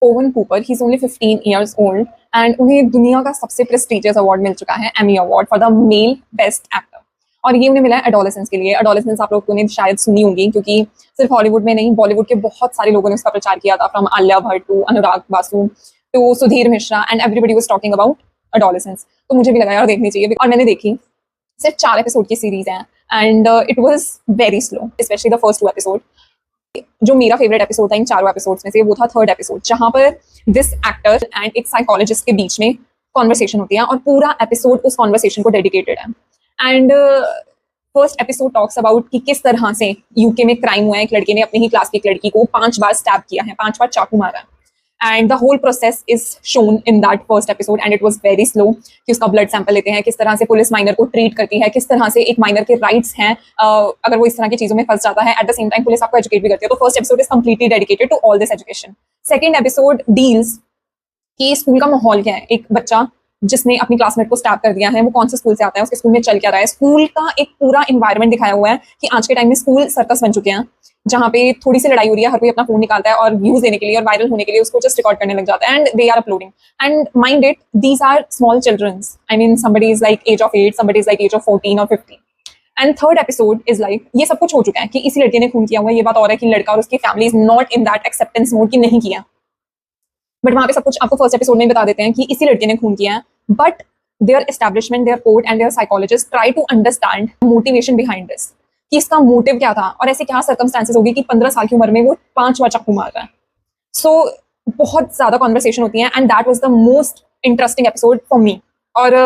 Oven Cooper, he is only 15 years old and उन्हें दुनिया का सबसे प्रेस्टिजियस अवार्ड मिल चुका है, Emmy award for the male best actor. और ये उन्हें मिला है एडोलेसेंस के लिए। एडोलेसेंस आप लोगों ने शायद सुनी होगी, क्योंकि सिर्फ हॉलीवुड में नहीं, बॉलीवुड के बहुत सारे लोगों ने उसका प्रचार किया था, from Alia Bhatt to Anurag Basu to Sudhir Mishra, and everybody was talking about Adolescence. तो मुझे भी लगा यार देखनी चाहिए, और मैंने देखी। सिर्फ 4 एपिसोड की सीरीज है and it was very slow, specially the first 2 episode. जो मेरा फेवरेट एपिसोड था इन चारों एपिसोड्स में से, वो था 3rd एपिसोड, जहां पर दिस एक्टर एंड एक साइकोलॉजिस्ट के बीच में कॉन्वर्सेशन होती है और पूरा एपिसोड उस कॉन्वर्सेशन को डेडिकेटेड है। And first episode talks about कि किस तरह से यूके में क्राइम हुआ है। एक लड़के ने अपने ही क्लास की एक लड़की को 5 बार स्टैब किया है, 5 बार चाकू मारा है। And the whole process is shown in that first episode and it was very slow, कि उसका ब्लड सैंपल लेते हैं, किस तरह से पुलिस माइनर को ट्रीट करती है, किस तरह से एक माइनर के राइट्स हैं अगर वो इस तरह की चीजों में फंस जाता है। At the same time police आपको एजुकेट भी करती है। तो first episode is completely dedicated to all this education. Second episode deals कि स्कूल का माहौल क्या है। एक बच्चा जिसने अपनी क्लासमेट को स्टैब कर दिया है, वो कौन से स्कूल से आता है, उसके स्कूल में चल क्या रहा है। स्कूल का एक पूरा इन्वायरमेंट दिखाया हुआ है कि आज के टाइम में स्कूल सर्कस बन चुके हैं, जहाँ पे थोड़ी सी लड़ाई हो रही है, हर कोई अपना फोन निकालता है और व्यूज देने के लिए और वायरल होने के लिए उसको जस्ट रिकॉर्ड करने लग जाता है, and they are uploading. And mind it, these are small childrens, I mean somebody is like age of 8, somebody is like age of 14 or 15। And third episode is like ये सब कुछ हो चुका है कि इसी लड़के ने खून किया हुआ है, ये बात और है कि लड़का और उसकी family is not in that acceptance mode कि नहीं किया, बट वहां पे सब कुछ आपको फर्स्ट एपिसोड में बता देते हैं कि इसी लड़के ने खून किया है। But their establishment, their court and their psychologist try to understand motivation behind this, कि इसका मोटिव क्या था और ऐसे क्या सर्कमस्टांसेस होगी कि 15 साल की उम्र में वो 5 बार चाकू मार रहा है। सो बहुत ज्यादा कॉन्वर्सेशन होती है and that was the most interesting episode for me. और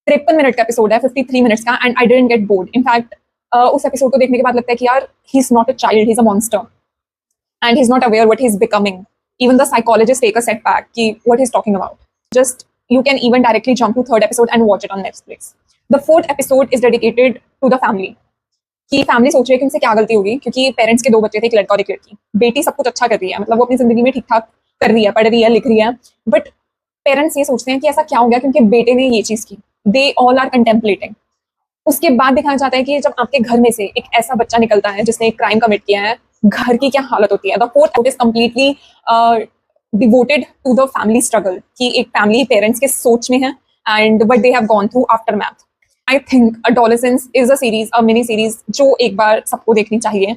53 मिनट का एपिसोड है, 53 मिनट्स का, and I didn't get bored. In fact उस एपिसोड को देखने के बाद लगता है कि यार he is not a child, he is a monster and he is not aware what he is becoming. Even the psychologist take a setback कि what he is talking about. Just you can even directly jump to 3rd episode and watch it on Netflix. The 4th episode is dedicated to the family. कि family सोच रही है कि उनसे क्या गलती होगी, क्योंकि पेरेंट्स के 2 बच्चे थे, एक लड़का और एक लड़की। बेटी सब कुछ अच्छा कर रही है, मतलब वो अपनी जिंदगी में ठीक ठाक कर रही है, पढ़ रही है, लिख रही है, बट पेरेंट्स ये सोचते हैं कि ऐसा क्या हो गया क्योंकि बेटे ने ये चीज की। They all are contemplating. उसके बाद दिखाया जाता है कि जब आपके घर में से एक ऐसा बच्चा निकलता है जिसने एक क्राइम कमिट किया है, घर की क्या हालत होती है। The 4th episode is completely devoted to the family struggle, कि एक फैमिली पेरेंट्स के सोच में है and what they have gone through aftermath. I think Adolescence is a series, a mini series, जो एक बार सबको देखनी चाहिए।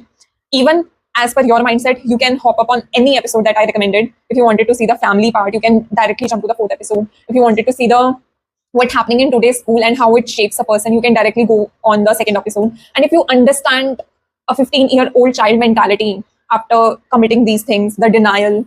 Even as per your mindset, you can hop up on any episode that I recommended. If you wanted to see the family part, you can directly jump to the 4th episode. If you wanted to see the what happening in today's school and how it shapes a person, you can directly go on the 2nd episode. And if you understand a 15-year-old child mentality after committing these things, the denial,